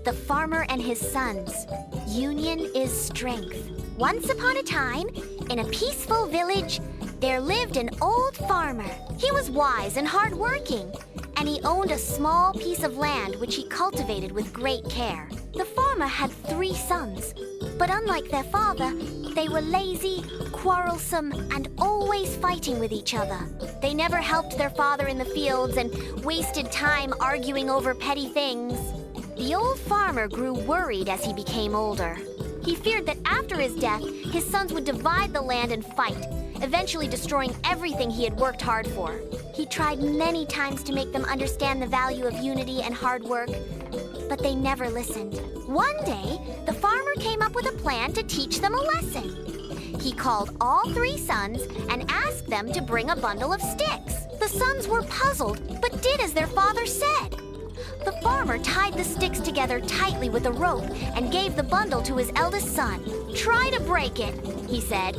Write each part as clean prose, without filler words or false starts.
The Farmer and His Sons. Union is strength. Once upon a time, in a peaceful village, there lived an old farmer. He was wise and hardworking, and he owned a small piece of land which he cultivated with great care. The farmer had 3 sons, but unlike their father, they were lazy, quarrelsome, and always fighting with each other. They never helped their father in the fields and wasted time arguing over petty things. The old farmer grew worried as he became older. He feared that after his death, his sons would divide the land and fight, eventually destroying everything he had worked hard for. He tried many times to make them understand the value of unity and hard work, but they never listened. One day, the farmer came up with a plan to teach them a lesson. He called all 3 sons and asked them to bring a bundle of sticks. The sons were puzzled, but did as their father said. The farmer tied the sticks together tightly with a rope and gave the bundle to his eldest son. "Try to break it," he said.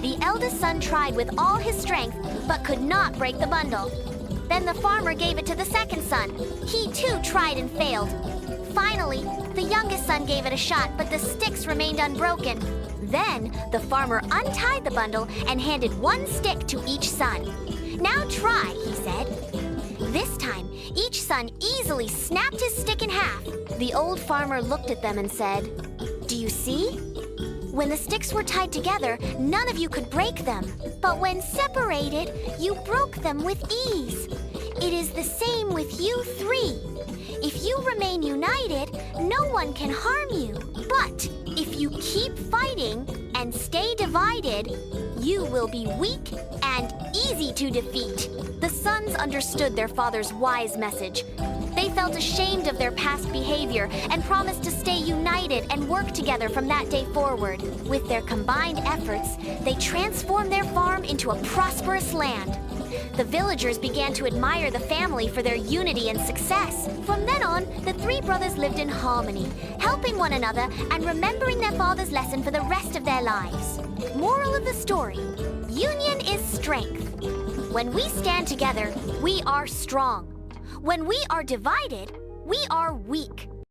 The eldest son tried with all his strength, but could not break the bundle. Then the farmer gave it to the second son. He too tried and failed. Finally, the youngest son gave it a shot, but the sticks remained unbroken. Then the farmer untied the bundle and handed 1 stick to each son. "Now try," he said. This time, each son easily snapped his stick in half. The old farmer looked at them and said, "Do you see? When the sticks were tied together, none of you could break them. But when separated, you broke them with ease. It is the same with you 3. If you remain united, no one can harm you. But if you keep fighting and stay divided, you will be weak and easy to defeat." The sons understood their father's wise message. They felt ashamed of their past behavior and promised to stay united and work together from that day forward. With their combined efforts, they transformed their farm into a prosperous land. The villagers began to admire the family for their unity and success. From then on, the 3 brothers lived in harmony, helping one another and remembering their father's lesson for the rest of their lives. Moral of the story: union is strength. When we stand together, we are strong. When we are divided, we are weak.